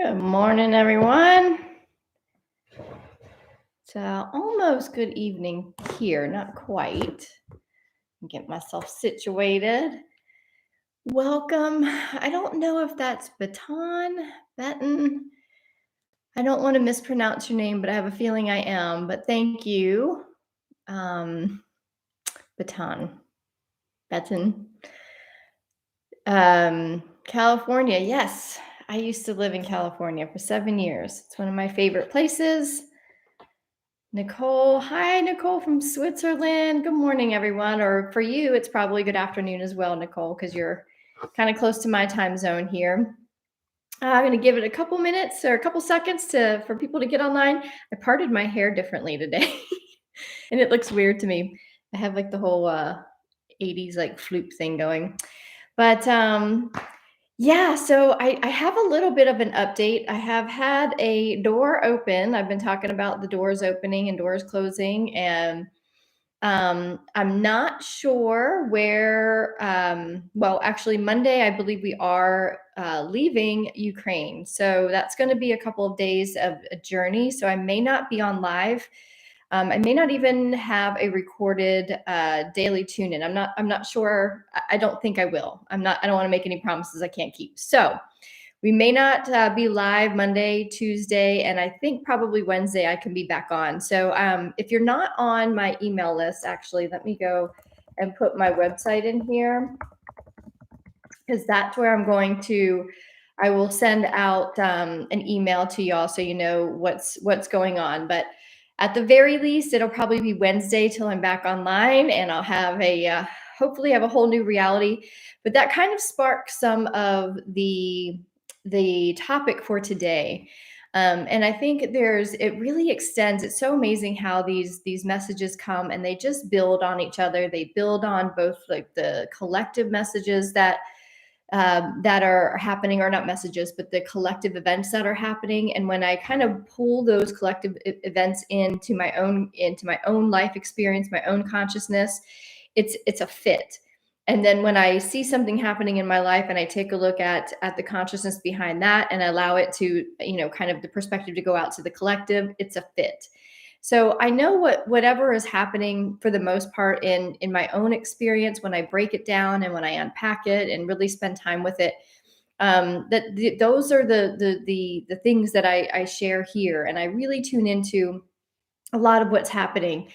Good morning, everyone. It's almost good evening here, not quite. Get myself situated. Welcome. I don't know if that's Benton. I don't want to mispronounce your name, but I have a feeling I am. But thank you, Benton. California. Yes, I used to live in California for 7 years. It's one of my favorite places. Nicole. Hi, Nicole from Switzerland. Good morning, everyone. Or for you, it's probably good afternoon as well, Nicole, because you're kind of close to my time zone here. I'm going to give it a couple minutes or a couple seconds for people to get online. I parted my hair differently today, and it looks weird to me. I have like the whole 80s like floop thing going. But yeah, so I have a little bit of an update. I have had a door open. I've been talking about the doors opening and doors closing, and I'm not sure where. Well, actually, Monday, I believe we are leaving Ukraine. So that's going to be a couple of days of a journey. So I may not be on live. I may not even have a recorded daily tune-in. I'm not sure. I don't think I will. I don't want to make any promises I can't keep. So we may not be live Monday, Tuesday, and I think probably Wednesday I can be back on. So if you're not on my email list, actually, let me go and put my website in here, because that's where I will send out an email to y'all so you know what's going on. But at the very least, it'll probably be Wednesday till I'm back online, and I'll have hopefully have a whole new reality. But that kind of sparks some of the topic for today. And I think it really extends. It's so amazing how these messages come and they just build on each other. They build on both like the collective messages that are happening, or not messages, but the collective events that are happening. And when I kind of pull those collective events into my own life experience, my own consciousness, it's a fit. And then when I see something happening in my life and I take a look at the consciousness behind that and allow it to, kind of the perspective to go out to the collective, it's a fit. So I know whatever is happening for the most part in my own experience, when I break it down and when I unpack it and really spend time with it, those are the things that I share here, and I really tune into a lot of what's happening.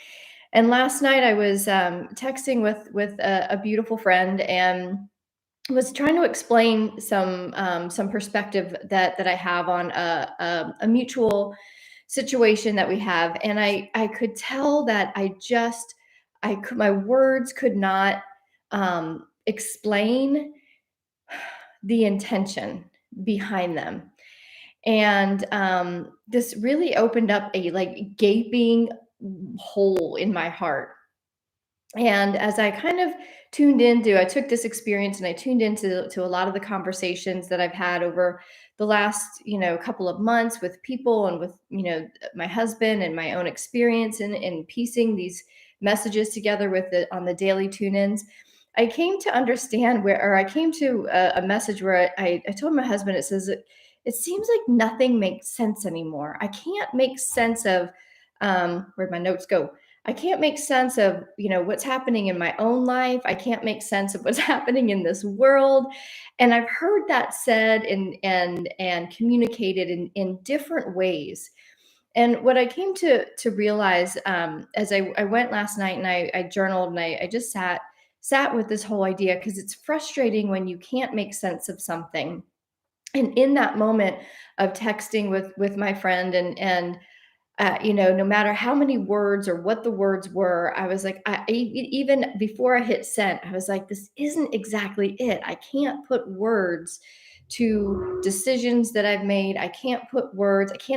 And last night I was texting with a beautiful friend and was trying to explain some perspective that I have on a mutual situation that we have, and I could tell that my words could not explain the intention behind them. And this really opened up a like gaping hole in my heart. And as I kind of I took this experience and I tuned into a lot of the conversations that I've had over the last, couple of months with people and with, my husband, and my own experience and piecing these messages together on the daily tune-ins. I came to understand I came to a message where I told my husband, it says, it seems like nothing makes sense anymore. I can't make sense of, where'd my notes go? I can't make sense of, what's happening in my own life. I can't make sense of what's happening in this world. And I've heard that said and communicated in different ways. And what I came to realize as I went last night and I journaled and I just sat with this whole idea, because it's frustrating when you can't make sense of something. And in that moment of texting with my friend and no matter how many words or what the words were, I was like, even before I hit send, I was like, this isn't exactly it. I can't put words to decisions that I've made. I can't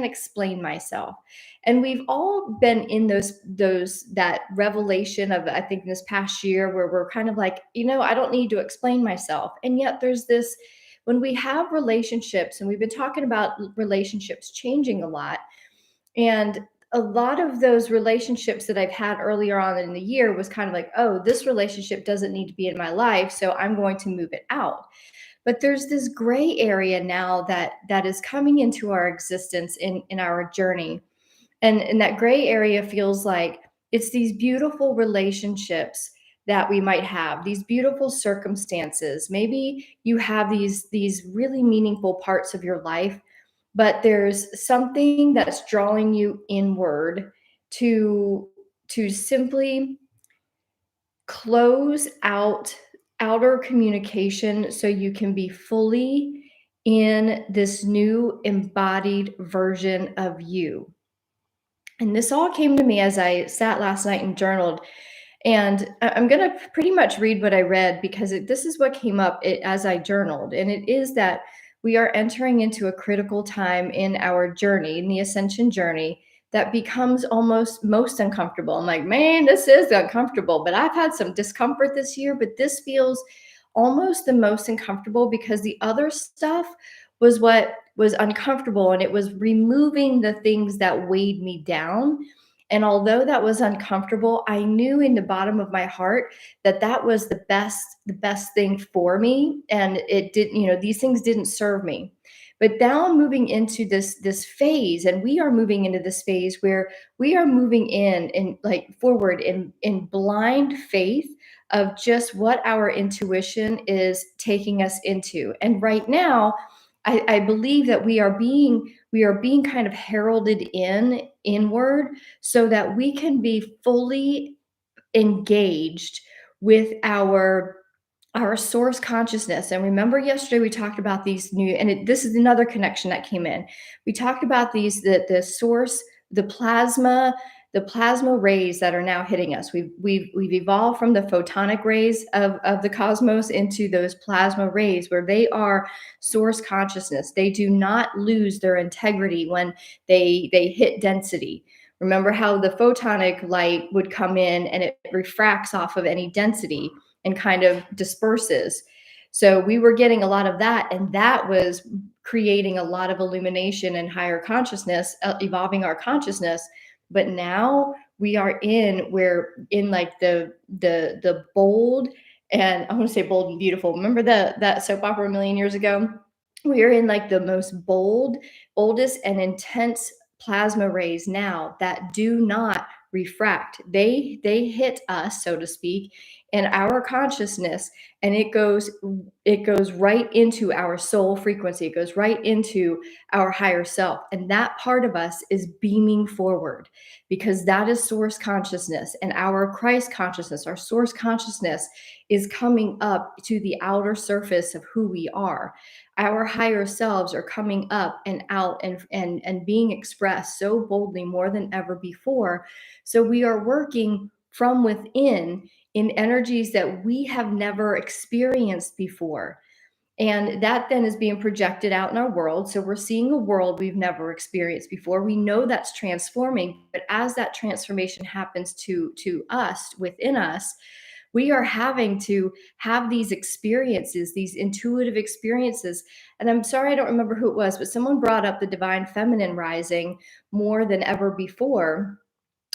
explain myself. And we've all been in that revelation of, I think, this past year, where we're kind of like, I don't need to explain myself. And yet there's this, when we have relationships, and we've been talking about relationships changing a lot, and a lot of those relationships that I've had earlier on in the year was kind of like, oh, this relationship doesn't need to be in my life, so I'm going to move it out. But there's this gray area now that is coming into our existence in our journey. And that gray area feels like it's these beautiful relationships that we might have, these beautiful circumstances. Maybe you have these really meaningful parts of your life, but there's something that's drawing you inward to to simply close out outer communication so you can be fully in this new embodied version of you. And this all came to me as I sat last night and journaled. And I'm going to pretty much read what I read because this is what came up as I journaled. And it is that we are entering into a critical time in our journey, in the ascension journey, that becomes almost most uncomfortable. I'm like, man, this is uncomfortable. But I've had some discomfort this year, but this feels almost the most uncomfortable because the other stuff was what was uncomfortable, and it was removing the things that weighed me down. And although that was uncomfortable, I knew in the bottom of my heart that that was the best thing for me. And it didn't, these things didn't serve me. But now I'm moving into this phase, and we are moving into this phase where we are moving in like forward in blind faith of just what our intuition is taking us into. And right now, I believe that we are being kind of heralded inward so that we can be fully engaged with our source consciousness. And remember, yesterday we talked about these new, and this is another connection that came in. We talked about the source, the plasma rays that are now hitting us. We've evolved from the photonic rays of the cosmos into those plasma rays, where they are source consciousness. They do not lose their integrity when they hit density. Remember how the photonic light would come in and it refracts off of any density and kind of disperses. So we were getting a lot of that, and that was creating a lot of illumination and higher consciousness, evolving our consciousness. But now we're in like the bold, and I want to say bold and beautiful. Remember that soap opera a million years ago? We are in like the most boldest and intense plasma rays now that do not refract. They hit us, so to speak, in our consciousness, and it goes right into our soul frequency. It goes right into our higher self, and that part of us is beaming forward because that is source consciousness, and our Christ consciousness, our source consciousness, is coming up to the outer surface of who we are. Our higher selves are coming up and out and being expressed so boldly more than ever before. So we are working from within in energies that we have never experienced before. And that then is being projected out in our world. So we're seeing a world we've never experienced before. We know that's transforming, but as that transformation happens to us, within us, we are having to have these experiences, these intuitive experiences. And I'm sorry, I don't remember who it was, but someone brought up the divine feminine rising more than ever before.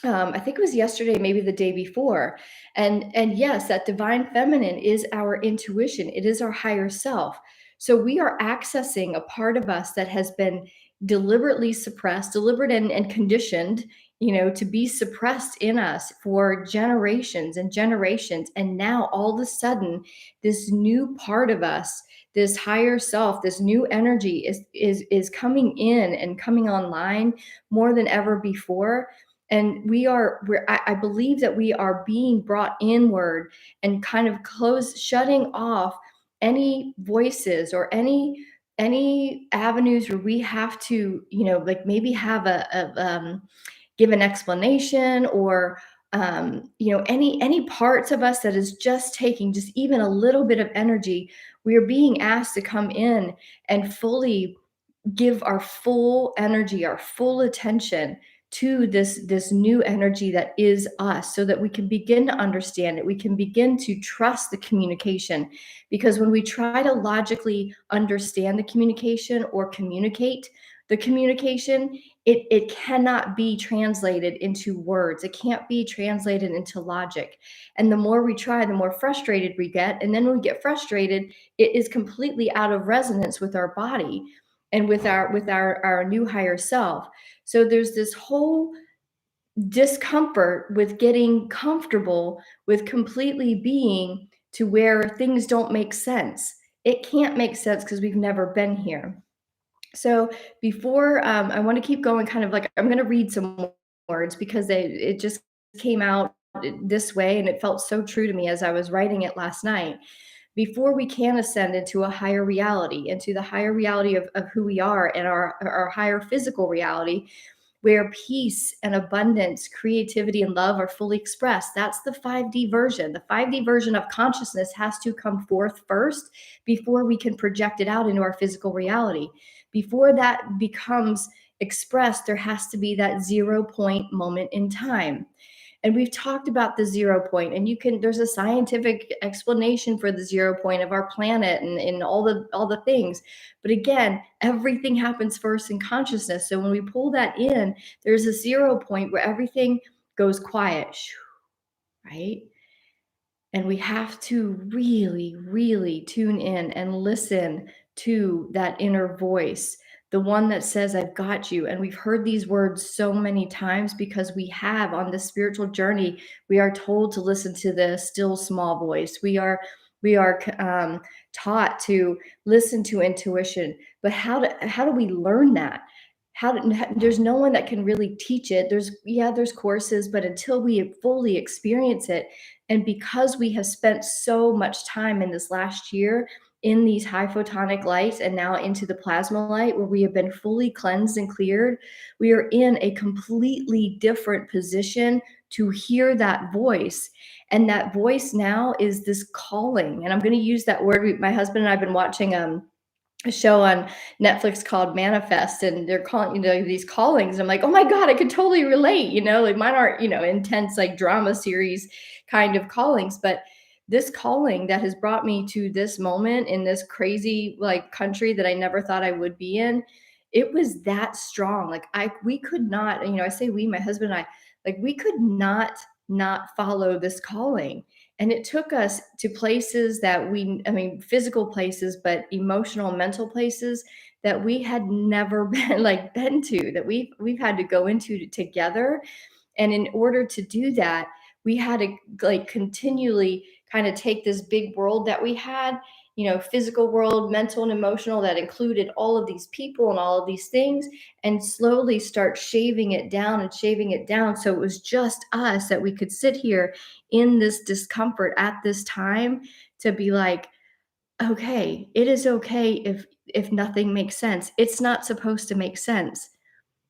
I think it was yesterday, maybe the day before. And yes, that divine feminine is our intuition. It is our higher self. So we are accessing a part of us that has been deliberately suppressed, deliberate and conditioned, to be suppressed in us for generations and generations. And now all of a sudden, this new part of us, this higher self, this new energy is coming in and coming online more than ever before. And I believe that we are being brought inward and kind of shutting off any voices or any avenues where we have to, like maybe have give an explanation, or any parts of us that is just taking just even a little bit of energy. We are being asked to come in and fully give our full energy, our full attention to this new energy that is us, so that we can begin to understand it. We can begin to trust the communication, because when we try to logically understand the communication or communicate, The communication, it cannot be translated into words. It can't be translated into logic. And the more we try, the more frustrated we get. And then when we get frustrated, it is completely out of resonance with our body and with our new higher self. So there's this whole discomfort with getting comfortable with completely being to where things don't make sense. It can't make sense because we've never been here. So before I want to keep going, kind of like I'm going to read some words because it just came out this way and it felt so true to me as I was writing it last night. Before we can ascend into a higher reality, into the higher reality of who we are and our higher physical reality, where peace and abundance, creativity, and love are fully expressed. That's the 5D version. The 5D version of consciousness has to come forth first before we can project it out into our physical reality. Before that becomes expressed, there has to be that 0 point moment in time. And we've talked about the 0 point, and there's a scientific explanation for the 0 point of our planet and all the things. But again, everything happens first in consciousness. So when we pull that in, there's a 0 point where everything goes quiet, right? And we have to really, really tune in and listen to that inner voice, the one that says, I've got you. And we've heard these words so many times because we have on this spiritual journey, we are told to listen to the still small voice. We are taught to listen to intuition. But how do we learn that? There's no one that can really teach it. There's courses, but until we fully experience it, and because we have spent so much time in this last year in these high photonic lights and now into the plasma light where we have been fully cleansed and cleared, we are in a completely different position to hear that voice. And that voice now is this calling. And I'm going to use that word. My husband and I have been watching a show on Netflix called Manifest, and they're calling, these callings. And I'm like, oh my God, I could totally relate, like mine aren't, intense, like drama series kind of callings, but this calling that has brought me to this moment in this crazy like country that I never thought I would be in, it was that strong. Like we could not, I say we, my husband and I, like we could not follow this calling. And it took us to places that physical places, but emotional, mental places that we had never been to, that we've had to go into together. And in order to do that, we had to like continually kind of take this big world that we had, physical world, mental and emotional, that included all of these people and all of these things, and slowly start shaving it down and shaving it down. So it was just us, that we could sit here in this discomfort at this time to be like, okay, it is okay if nothing makes sense. It's not supposed to make sense.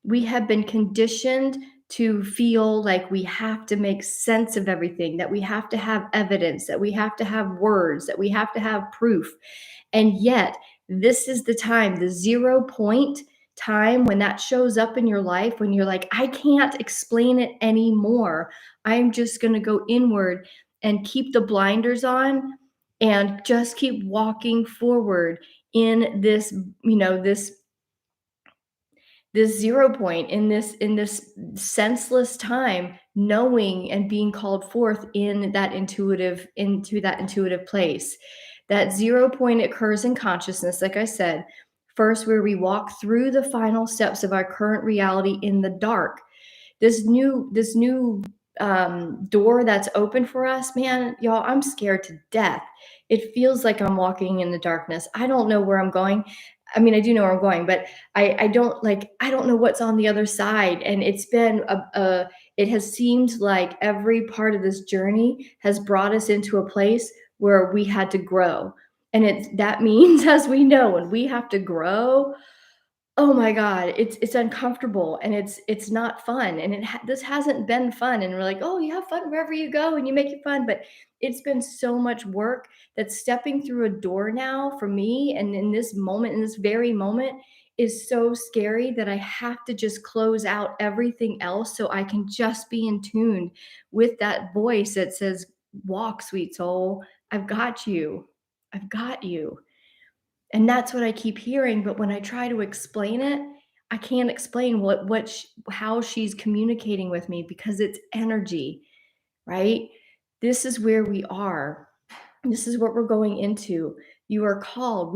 We have been conditioned to feel like we have to make sense of everything, that we have to have evidence, that we have to have words, that we have to have proof. And yet, this is the time, the 0 point time, when that shows up in your life, when you're like, I can't explain it anymore. I'm just going to go inward and keep the blinders on and just keep walking forward in this 0 point, in this senseless time, knowing and being called forth into that intuitive place. That 0 point occurs in consciousness, like I said, first, where we walk through the final steps of our current reality in the dark. This new door that's open for us, man, y'all, I'm scared to death. It feels like I'm walking in the darkness. I don't know where I'm going. I do know where I'm going, but I don't know what's on the other side. And it's been it has seemed like every part of this journey has brought us into a place where we had to grow. And that means, as we know, when we have to grow, oh my God, it's uncomfortable, and it's not fun, and this hasn't been fun. And we're like, oh, you have fun wherever you go and you make it fun, but it's been so much work that stepping through a door now for me, and in this moment, in this very moment, is so scary that I have to just close out everything else so I can just be in tune with that voice that says, walk, sweet soul, I've got you. I've got you. And that's what I keep hearing. But when I try to explain it, I can't explain how she's communicating with me because it's energy, right? This is where we are. This is what we're going into. We are called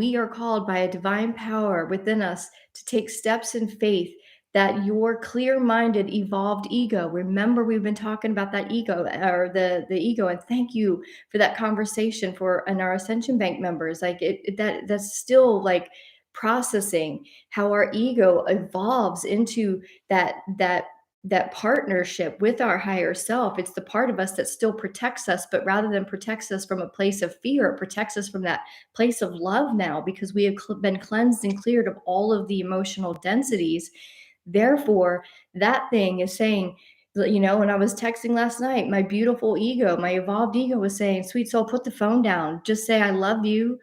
by a divine power within us to take steps in faith that your clear-minded, evolved ego, remember we've been talking about that ego or the ego, and thank you for that conversation for and our Ascension Bank members. Like that's still like processing how our ego evolves into that partnership with our higher self. It's the part of us that still protects us, but rather than protects us from a place of fear, it protects us from that place of love now because we have been cleansed and cleared of all of the emotional densities. Therefore, that thing is saying, when I was texting last night, my beautiful ego, my evolved ego was saying, sweet soul, put the phone down. Just say, I love you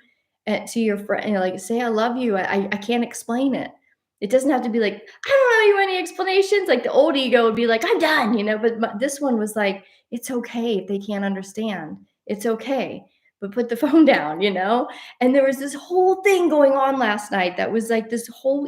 to your friend. Like, say, I love you. I can't explain it. It doesn't have to be like, I don't owe you any explanations. Like the old ego would be like, I'm done, but this one was like, it's okay if they can't understand. It's okay, but put the phone down. And there was this whole thing going on last night that was like this whole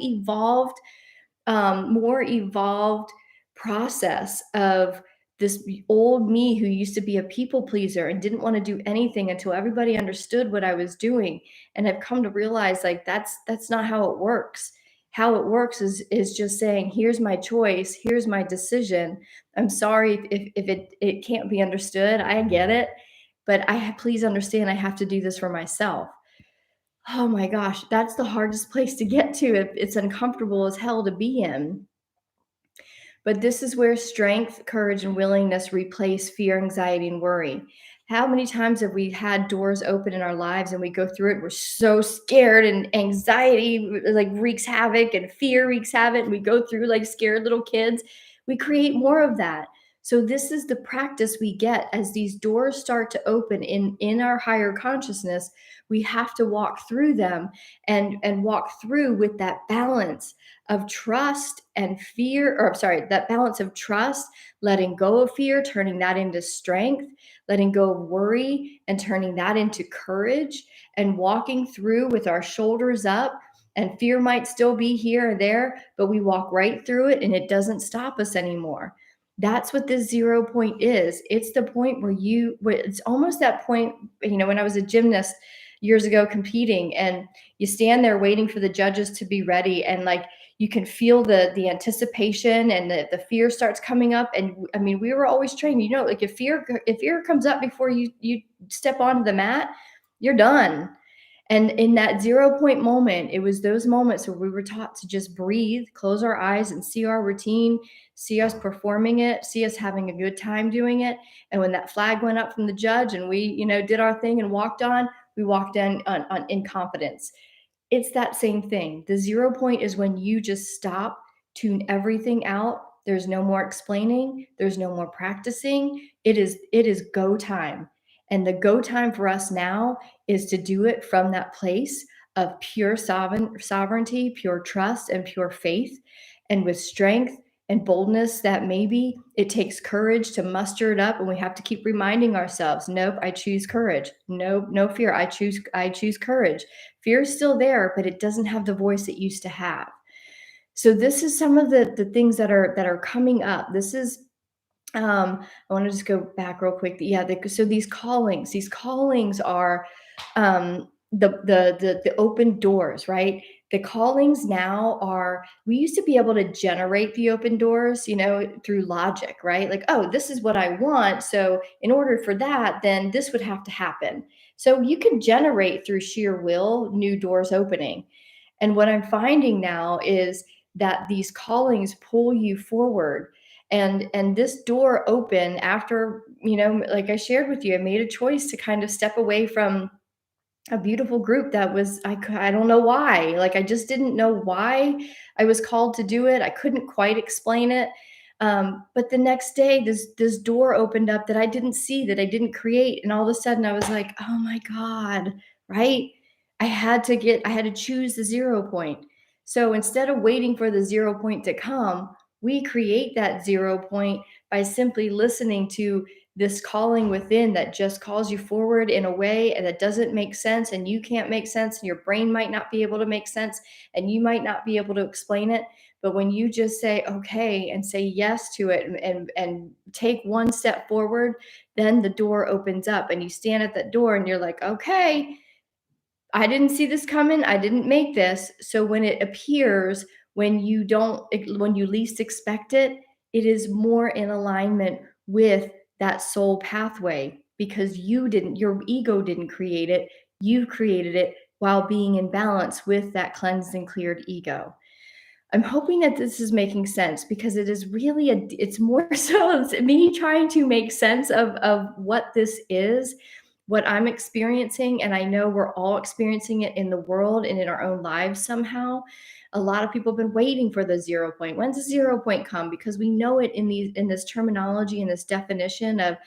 more evolved process of this old me who used to be a people pleaser and didn't want to do anything until everybody understood what I was doing. And I've come to realize like that's not how it works. How it works is just saying, here's my choice, here's my decision. I'm sorry if it can't be understood. I get it, but please understand I have to do this for myself. Oh my gosh, that's the hardest place to get to if it's uncomfortable as hell to be in. But this is where strength, courage, and willingness replace fear, anxiety, and worry. How many times have we had doors open in our lives and we go through it? We're so scared and anxiety like wreaks havoc and fear wreaks havoc. And we go through like scared little kids. We create more of that. So this is the practice we get as these doors start to open in our higher consciousness. We have to walk through them and walk through with that balance of trust and fear, or sorry, that balance of trust, letting go of fear, turning that into strength, letting go of worry and turning that into courage, and walking through with our shoulders up. And fear might still be here or there, but we walk right through it and it doesn't stop us anymore. That's what this 0 point is. It's the point where it's almost that point, when I was a gymnast years ago competing, and you stand there waiting for the judges to be ready, and like you can feel the anticipation and the fear starts coming up. And I mean, we were always trained, like if fear comes up before you step onto the mat, you're done. And in that 0 point moment, it was those moments where we were taught to just breathe, close our eyes, and see our routine, see us performing it, see us having a good time doing it. And when that flag went up from the judge and we, did our thing and walked on, we walked in confidence. It's that same thing. The 0 point is when you just stop, tune everything out. There's no more explaining, there's no more practicing. It is go time. And the go time for us now is to do it from that place of pure sovereignty, pure trust, and pure faith, and with strength and boldness that maybe it takes courage to muster it up, and we have to keep reminding ourselves, nope, I choose courage. Nope, no fear. I choose courage. Fear is still there, but it doesn't have the voice it used to have. So this is some of the things that are coming up. This is I want to just go back real quick. Yeah, so these callings are the open doors, right? The callings now are, we used to be able to generate the open doors, through logic, right? Like, oh, this is what I want. So in order for that, then this would have to happen. So you can generate through sheer will new doors opening. And what I'm finding now is that these callings pull you forward. And this door open after, like I shared with you, I made a choice to kind of step away from a beautiful group that was, I don't know why, like I just didn't know why I was called to do it. I couldn't quite explain it. But the next day, this door opened up that I didn't see, that I didn't create, and all of a sudden I was like, oh my God, right? I had to choose the 0 point. So instead of waiting for the 0 point to come, we create that 0 point by simply listening to this calling within that just calls you forward in a way that doesn't make sense, and you can't make sense, and your brain might not be able to make sense, and you might not be able to explain it. But when you just say okay and say yes to it, and take one step forward, then the door opens up and you stand at that door and you're like, okay, I didn't see this coming. I didn't make this. So when it appears, when you least expect it, it is more in alignment with that soul pathway, because your ego didn't create it. You created it while being in balance with that cleansed and cleared ego. I'm hoping that this is making sense, because it is really it's more so it's me trying to make sense of what this is, what I'm experiencing, and I know we're all experiencing it in the world and in our own lives somehow. A lot of people have been waiting for the 0 point. When's the 0 point come? Because we know it in this terminology and this definition of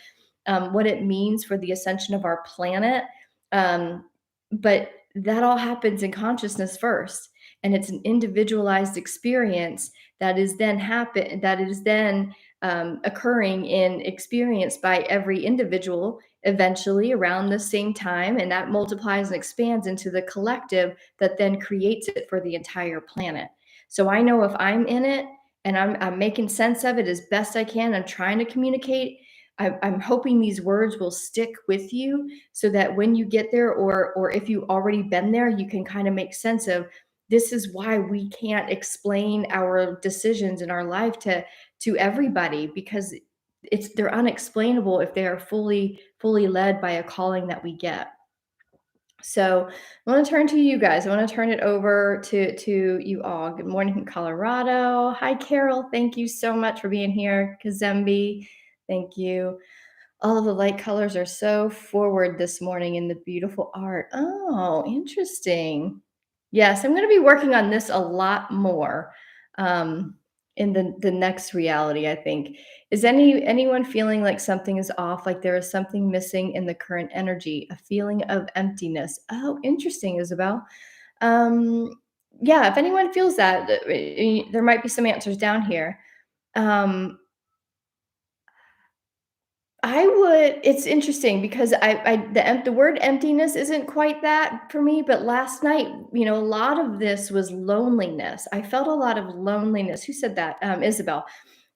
what it means for the ascension of our planet. But that all happens in consciousness first, and it's an individualized experience that is then occurring in experience by every individual eventually around the same time, and that multiplies and expands into the collective that then creates it for the entire planet. So I know if I'm in it and I'm making sense of it as best I can, I'm trying to communicate. I'm hoping these words will stick with you, so that when you get there, or if you've already been there, you can kind of make sense of, this is why we can't explain our decisions in our life to everybody, because they're unexplainable if they are fully led by a calling that we get. So I want to turn to you guys. I want to turn it over to you all. Good morning from Colorado. Hi, Carol. Thank you so much for being here. Kazembe, thank you. All of the light colors are so forward this morning in the beautiful art. Oh, interesting. Yes, I'm going to be working on this a lot more um, in the next reality, I think. Is anyone feeling like something is off, like there is something missing in the current energy, a feeling of emptiness? Oh, interesting, Isabel. Um, yeah, if anyone feels that, there might be some answers down here. It's interesting, because the word emptiness isn't quite that for me, but last night, a lot of this was loneliness. I felt a lot of loneliness. Who said that? Isabel.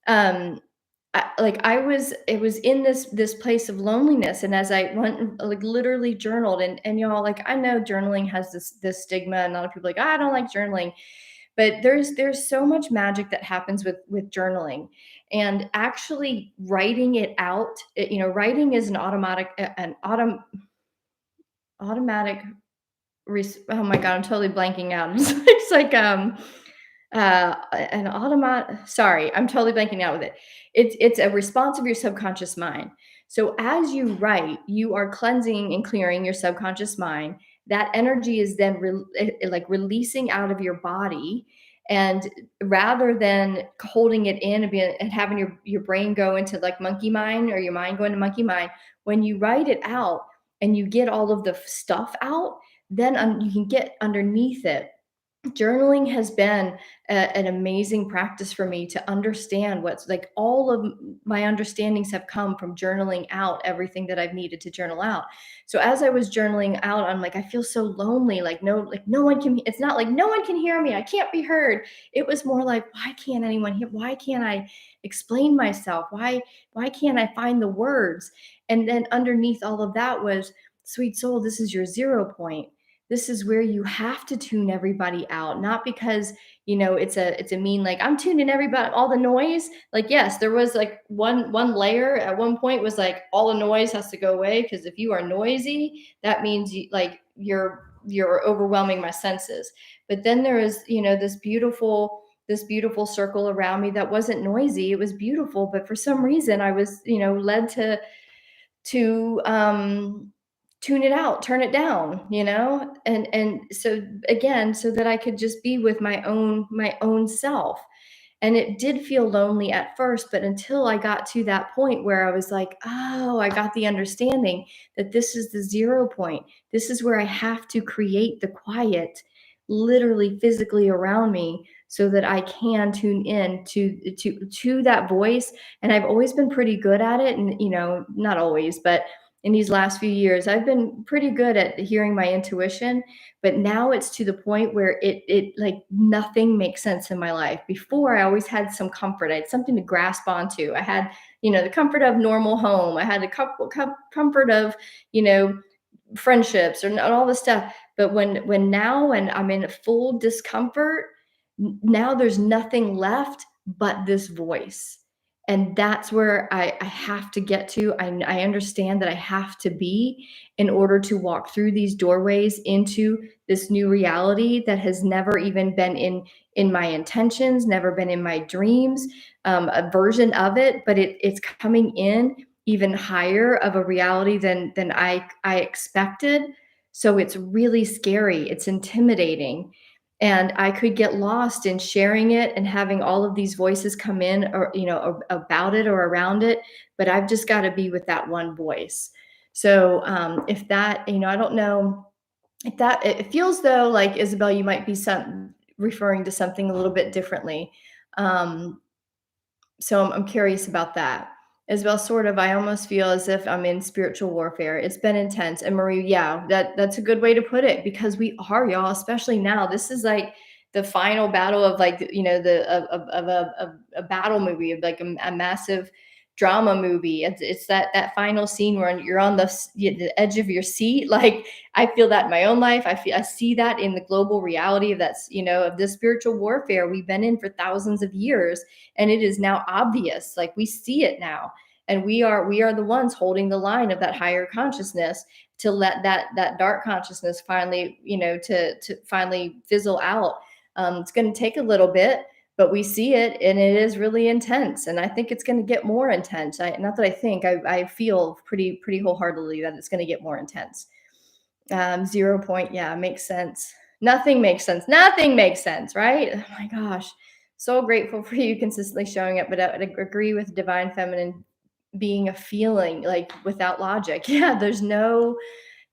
Um, it was in this place of loneliness, and as I went and, like, literally journaled, and y'all, like, I know journaling has this stigma, and a lot of people are like, "Ah, I don't like journaling," but there's so much magic that happens with journaling, and actually writing it out. Writing is automatic oh my god, I'm totally blanking out. It's like an automatic, sorry, I'm totally blanking out with it. It's a response of your subconscious mind. So as you write, you are cleansing and clearing your subconscious mind. That energy is then like releasing out of your body, and rather than holding it in and having your brain go into like monkey mind, or your mind go into monkey mind, when you write it out and you get all of the stuff out, then you can get underneath it. Journaling has been an amazing practice for me to understand what's like. All of my understandings have come from journaling out everything that I've needed to journal out. So as I was journaling out, I'm like, I feel so lonely. Like no one can, it's not like no one can hear me. I can't be heard. It was more like, why can't anyone hear? Why can't I explain myself? Why can't I find the words? And then underneath all of that was, sweet soul, this is your 0 point. This is where you have to tune everybody out, not because it's a mean, like, I'm tuning everybody, all the noise. Like, yes, there was like one layer at one point was like, all the noise has to go away, because if you are noisy, that means you're overwhelming my senses. But then there is this beautiful circle around me that wasn't noisy. It was beautiful, but for some reason I was led to tune it out, turn it down, and so again, so that I could just be with my own self. And it did feel lonely at first, but until I got to that point where I was like, oh, I got the understanding that this is the 0 point. This is where I have to create the quiet literally physically around me so that I can tune in to that voice. And I've always been pretty good at it. And, not always, but in these last few years, I've been pretty good at hearing my intuition. But now it's to the point where it like nothing makes sense in my life. Before, I always had some comfort. I had something to grasp onto. I had, the comfort of normal home. I had the comfort of, you know, friendships and all this stuff. But when I'm in full discomfort, now there's nothing left but this voice. And that's where I have to get to. I understand that I have to be in order to walk through these doorways into this new reality that has never even been in my intentions, never been in my dreams, a version of it, but it's coming in even higher of a reality than I expected. So it's really scary. It's intimidating. And I could get lost in sharing it and having all of these voices come in or, about it or around it. But I've just got to be with that one voice. So if that, I don't know if that, it feels though, like Isabel, you might be referring to something a little bit differently. Um, so I'm curious about that as well. Sort of, I almost feel as if I'm in spiritual warfare. It's been intense. And Marie, yeah, that's a good way to put it, because we are, y'all, especially now. This is like the final battle of, like, the of a battle movie, of like a massive drama movie. It's that final scene where you're on the edge of your seat. Like, I feel that in my own life. I see that in the global reality of that's, of this spiritual warfare we've been in for thousands of years. And it is now obvious, like we see it now. And we are the ones holding the line of that higher consciousness to let that dark consciousness finally, to finally fizzle out. It's going to take a little bit, but we see it, and it is really intense. And I think it's going to get more intense. Not that I think, I feel pretty wholeheartedly that it's going to get more intense. 0 point. Yeah, makes sense. Nothing makes sense. Nothing makes sense, right? Oh my gosh. So grateful for you consistently showing up, but I would agree with divine feminine being a feeling, like, without logic. Yeah, there's no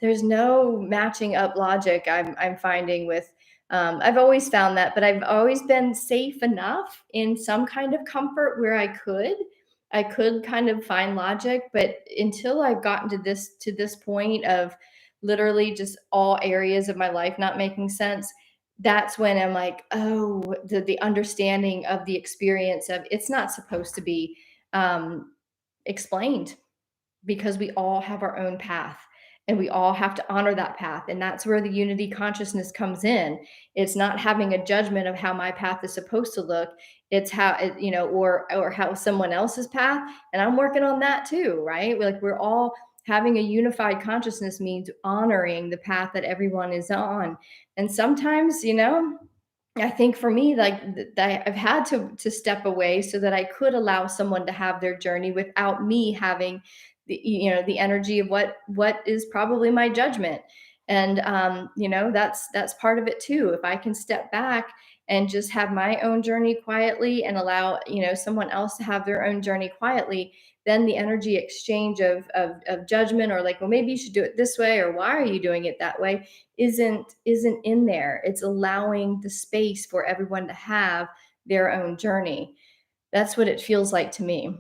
matching up logic. I'm finding with I've always found that, but I've always been safe enough in some kind of comfort where I could kind of find logic. But until I've gotten to this point of literally just all areas of my life not making sense, that's when I'm like, oh, the understanding of the experience of it's not supposed to be um, explained, because we all have our own path, and we all have to honor that path. And that's where the unity consciousness comes in. It's not having a judgment of how my path is supposed to look. It's how or how someone else's path. And I'm working on that too, right? Like, we're all having a unified consciousness means honoring the path that everyone is on. And sometimes, I think for me, like, I've had to step away so that I could allow someone to have their journey without me having the energy of what is probably my judgment. And that's part of it too. If I can step back and just have my own journey quietly and allow someone else to have their own journey quietly, then the energy exchange of judgment, or like, well, maybe you should do it this way, or why are you doing it that way, isn't in there. It's allowing the space for everyone to have their own journey. That's what it feels like to me.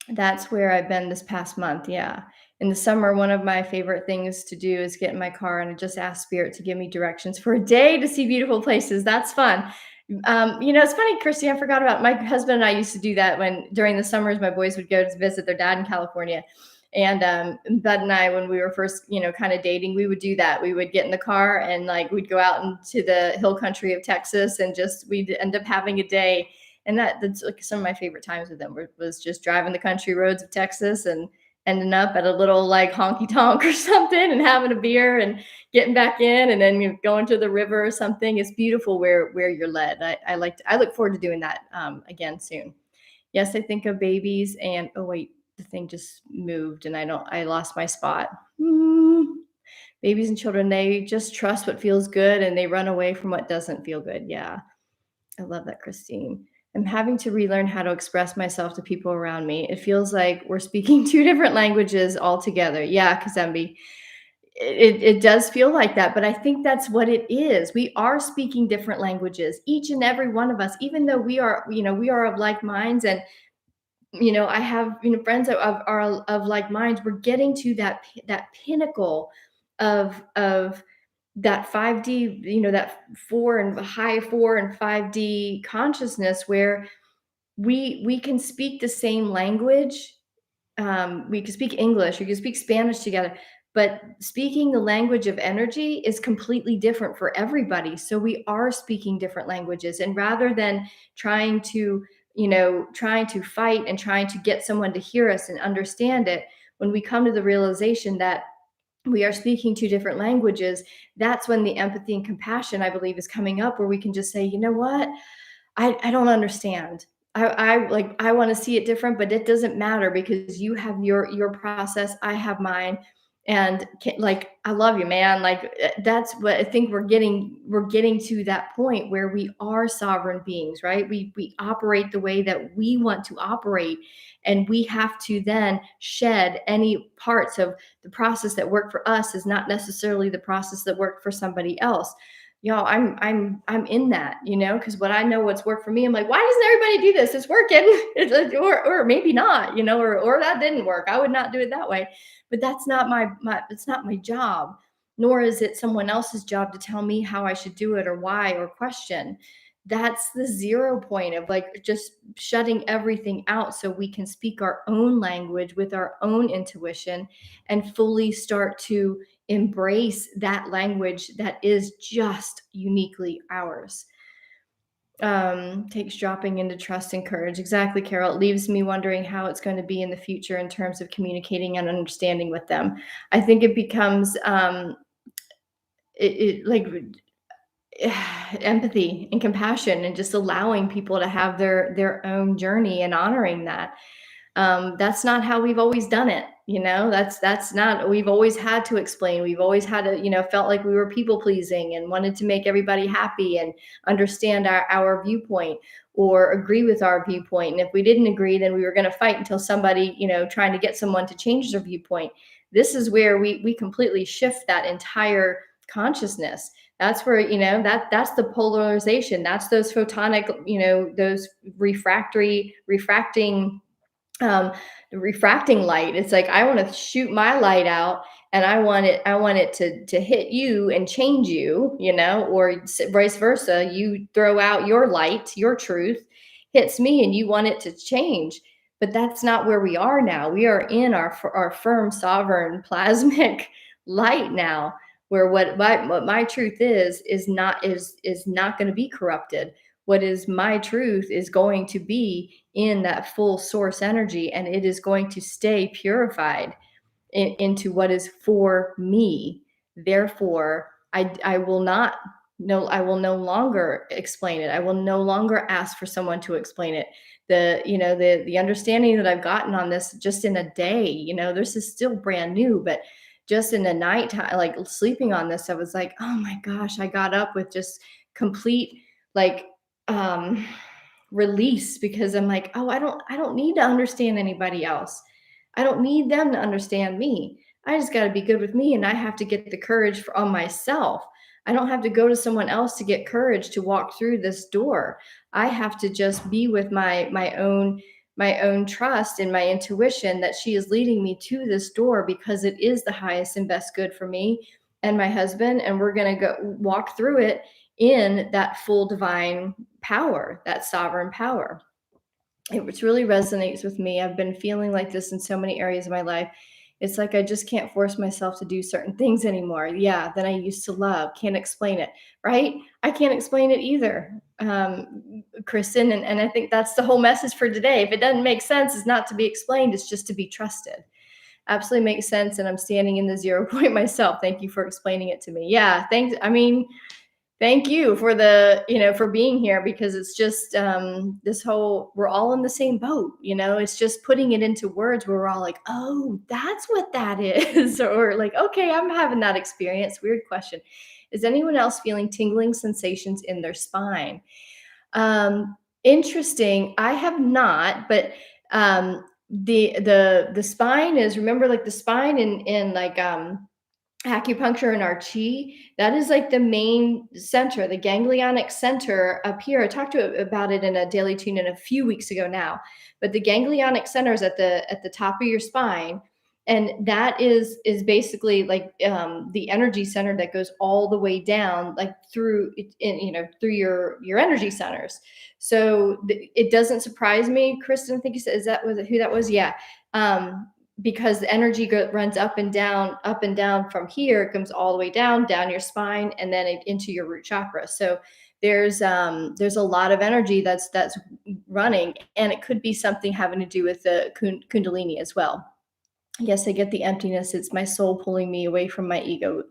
That's where I've been this past month. Yeah. In the summer, one of my favorite things to do is get in my car and just ask Spirit to give me directions for a day to see beautiful places. That's fun. It's funny, Christy, I forgot about my husband and I used to do that when during the summers my boys would go to visit their dad in California. And Bud and I, when we were first, kind of dating, we would do that. We would get in the car and, like, we'd go out into the hill country of Texas, and we'd end up having a day. And that's like some of my favorite times with them was just driving the country roads of Texas and ending up at a little, like, honky tonk or something, and having a beer and getting back in, and then going to the river or something. It's beautiful where you're led. I look forward to doing that again soon. Yes, I think of babies and, oh wait, the thing just moved and I lost my spot. Babies and children, they just trust what feels good and they run away from what doesn't feel good. Yeah. I love that, Christine. I'm having to relearn how to express myself to people around me. It feels like we're speaking two different languages altogether. Yeah, Kazembe. it does feel like that, but I think that's what it is. We are speaking different languages, each and every one of us, even though we are of like minds. And I have friends that are of like minds. We're getting to that pinnacle of that 5D, that high 4 and 5D consciousness, where we can speak the same language. We can speak English, we can speak Spanish together, but speaking the language of energy is completely different for everybody. So we are speaking different languages. And rather than trying to fight and trying to get someone to hear us and understand it, when we come to the realization that we are speaking two different languages, that's when the empathy and compassion, I believe, is coming up, where we can just say, you know what? I don't understand. I want to see it different, but it doesn't matter, because you have your process, I have mine. And like, I love you, man. Like, that's what I think we're getting to that point where we are sovereign beings, right? We operate the way that we want to operate, and we have to then shed any parts of the process that work for us is not necessarily the process that worked for somebody else. I'm in that, because what I know what's worked for me, I'm like, why doesn't everybody do this? It's working. Or maybe not, or that didn't work. I would not do it that way. But that's not my it's not my job, nor is it someone else's job to tell me how I should do it, or why, or question. That's the zero point of, like, just shutting everything out so we can speak our own language with our own intuition, and fully start to embrace that language that is just uniquely ours. Takes dropping into trust and courage. Exactly, Carol. It leaves me wondering how it's going to be in the future in terms of communicating and understanding with them. I think it becomes like empathy and compassion, and just allowing people to have their own journey and honoring that. That's not how we've always done it. That's not, we've always had to explain. We've always had to, felt like we were people pleasing and wanted to make everybody happy and understand our viewpoint, or agree with our viewpoint. And if we didn't agree, then we were going to fight until somebody, trying to get someone to change their viewpoint. This is where we completely shift that entire consciousness. That's where, that's the polarization. That's those photonic, those refracting refracting light. It's like, I want to shoot my light out, and I want it to hit you and change you, or vice versa. You throw out your light, your truth hits me, and you want it to change. But that's not where we are now. We are in our firm, sovereign, plasmic light now, where what my truth is not going to be corrupted. What is my truth is going to be in that full source energy, and it is going to stay purified into what is for me. Therefore, I will not no I will no longer explain it. I will no longer ask for someone to explain it. The understanding that I've gotten on this just in a day, this is still brand new, but just in the night time, like sleeping on this, I was like, oh my gosh, I got up with just complete, like, um release, because I'm like, oh, I don't need to understand anybody else. I don't need them to understand me. I just got to be good with me, and I have to get the courage on myself. I don't have to go to someone else to get courage to walk through this door. I have to just be with my own trust and my intuition that she is leading me to this door, because it is the highest and best good for me and my husband, and we're going to go walk through it in that full divine power, that sovereign power. It really resonates with me. I've been feeling like this in so many areas of my life. It's like I just can't force myself to do certain things anymore. Yeah, that I used to love. Can't explain it, right? I can't explain it either, Kristen. And I think that's the whole message for today. If it doesn't make sense, it's not to be explained, it's just to be trusted. Absolutely makes sense. And I'm standing in the zero point myself. Thank you for explaining it to me. Yeah, thanks. I mean, thank you for for being here, because it's just this whole, we're all in the same boat. It's just putting it into words where we're all like, oh, that's what that is. Or like, okay, I'm having that experience. Weird question. Is anyone else feeling tingling sensations in their spine? Interesting. I have not, but the spine is, remember, like the spine in like acupuncture and our chi, that is like the main center, the ganglionic center up here. I talked about it in a daily tune in a few weeks ago now, but the ganglionic center is at the top of your spine, and that is basically like the energy center that goes all the way down, like through through your energy centers. So it doesn't surprise me, Kristen. I think you said, is that was it, who that was? Yeah. Um, because the energy runs up and down from here. It comes all the way down your spine, and then into your root chakra. So there's a lot of energy that's running, and it could be something having to do with the kundalini as well. Yes, I get the emptiness. It's my soul pulling me away from my ego.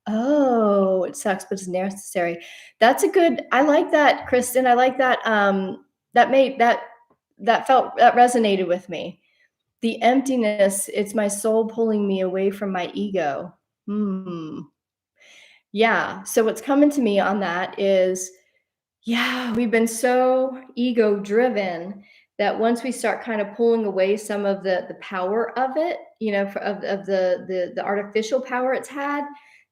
Oh, it sucks, but it's necessary. That's a good. I like that, Kristen. I like that. That made that resonated with me. The emptiness, it's my soul pulling me away from my ego. Hmm. Yeah. So what's coming to me on that is, yeah, we've been so ego driven that once we start kind of pulling away some of the power of it, of the artificial power it's had,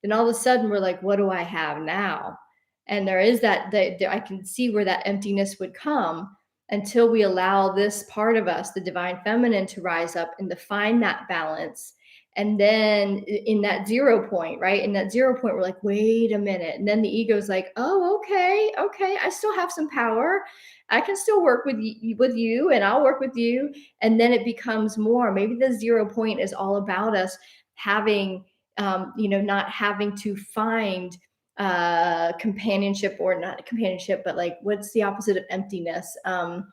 then all of a sudden we're like, what do I have now? And there is I can see where that emptiness would come until we allow this part of us, the divine feminine, to rise up and define that balance. And then in that 0 point, right? In that 0 point, we're like, wait a minute. And then the ego's like, oh, okay, I still have some power. I can still work with you, and I'll work with you. And then it becomes more. Maybe the 0 point is all about us having, not having to find companionship, or not companionship, but like, what's the opposite of emptiness?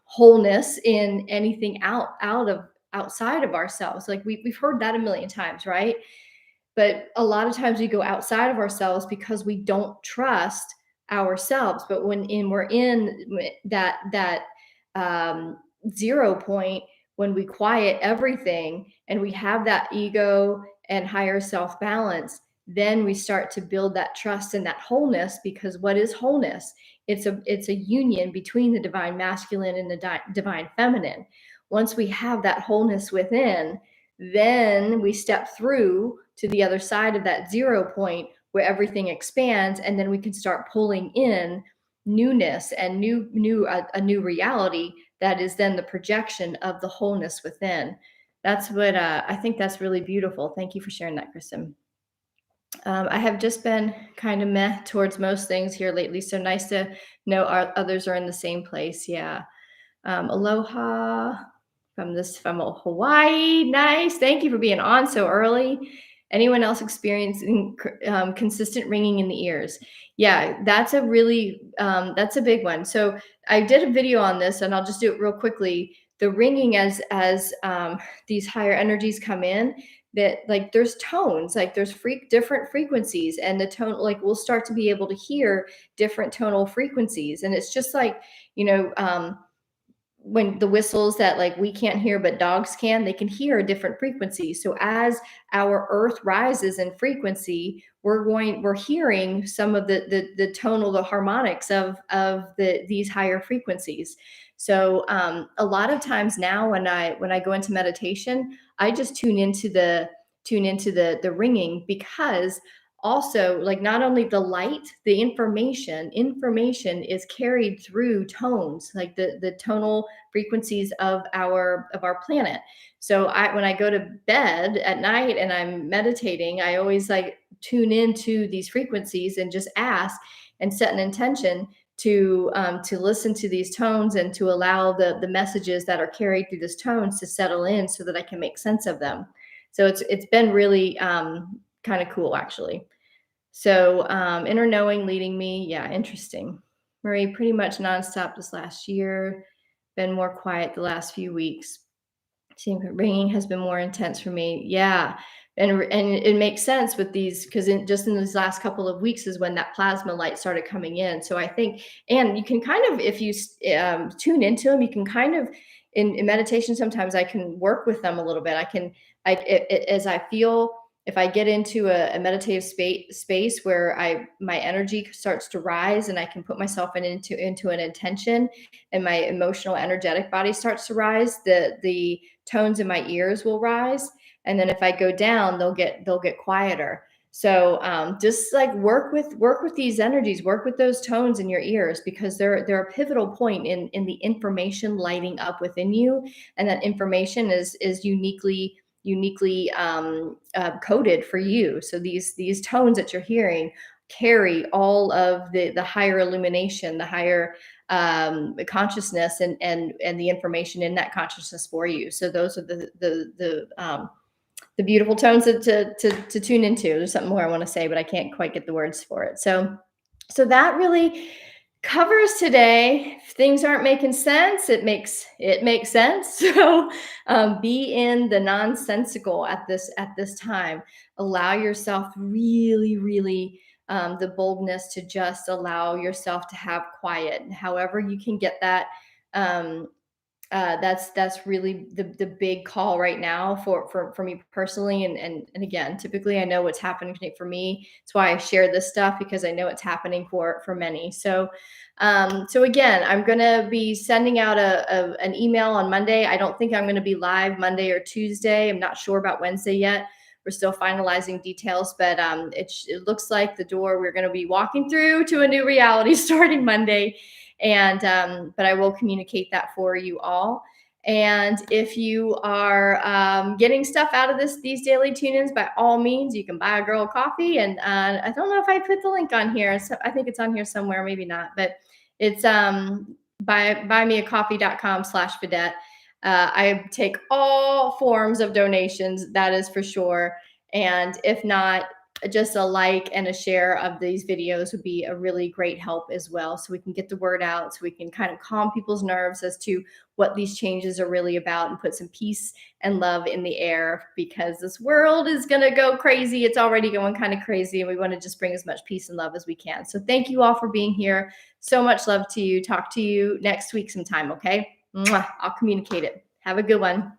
Wholeness in anything outside of ourselves. Like we've heard that a million times, right? But a lot of times we go outside of ourselves because we don't trust ourselves. But we're in that um, 0 point, when we quiet everything and we have that ego and higher self balance, then we start to build that trust and that wholeness. Because what is wholeness? It's a union between the divine masculine and the divine feminine. Once we have that wholeness within, then we step through to the other side of that 0 point, where everything expands, and then we can start pulling in newness and a new reality that is then the projection of the wholeness within. That's what I think. That's really beautiful. Thank you for sharing that, Kristen. I have just been kind of meh towards most things here lately, so nice to know others are in the same place. Yeah. Aloha from Hawaii. Nice. Thank you for being on so early. Anyone else experiencing consistent ringing in the ears? Yeah, that's a big one. So I did a video on this, and I'll just do it real quickly. The ringing, as these higher energies come in, that like there's tones, like there's different frequencies, and the tone, like we'll start to be able to hear different tonal frequencies, and it's just like, you know um, when the whistles that like we can't hear but dogs can, they can hear a different frequency. So as our earth rises in frequency, we're hearing some of the tonal, the harmonics of these higher frequencies. So a lot of times now, when I go into meditation, I just tune into the ringing, because also, like, not only the light, the information is carried through tones, like the tonal frequencies of our planet. So when I go to bed at night and I'm meditating, I always like tune into these frequencies and just ask and set an intention to listen to these tones, and to allow the messages that are carried through these tones to settle in, so that I can make sense of them. So it's been really kind of cool, actually. So, inner knowing leading me. Yeah, interesting. Marie, pretty much nonstop this last year. Been more quiet the last few weeks. Seeing ringing has been more intense for me. Yeah. And it makes sense with these, because just in these last couple of weeks is when that plasma light started coming in. So I think, and you can kind of, if you tune into them, you can kind of, in meditation, sometimes I can work with them a little bit. As I feel, if I get into a meditative space where my energy starts to rise, and I can put myself into an intention, and my emotional energetic body starts to rise, the tones in my ears will rise. And then if I go down, they'll get quieter. So just like work with these energies, work with those tones in your ears, because they're a pivotal point in the information lighting up within you, and that information is uniquely coded for you. So these tones that you're hearing carry all of the higher illumination, the higher consciousness, and the information in that consciousness for you. So those are the beautiful tones to tune into. There's something more I want to say, but I can't quite get the words for it. So that really covers today. If things aren't making sense, it makes sense. So be in the nonsensical at this time. Allow yourself really the boldness to just allow yourself to have quiet. However, you can get that. Um, that's really the big call right now for me personally, and again, typically I know what's happening for me. That's why I share this stuff, because I know it's happening for many. So again, I'm gonna be sending out an email on Monday. I don't think I'm gonna be live Monday or Tuesday. I'm not sure about Wednesday yet. We're still finalizing details, but it looks like the door we're going to be walking through to a new reality starting Monday. And but I will communicate that for you all. And if you are getting stuff out of these daily tune-ins, by all means, you can buy a girl a coffee. And I don't know if I put the link on here. So I think it's on here somewhere, maybe not, but it's buymeacoffee.com/Fidette. I take all forms of donations, that is for sure. And if not, just a like and a share of these videos would be a really great help as well. So we can get the word out, so we can kind of calm people's nerves as to what these changes are really about, and put some peace and love in the air, because this world is going to go crazy. It's already going kind of crazy, and we want to just bring as much peace and love as we can. So thank you all for being here. So much love to you. Talk to you next week sometime. Okay. Mwah. I'll communicate it. Have a good one.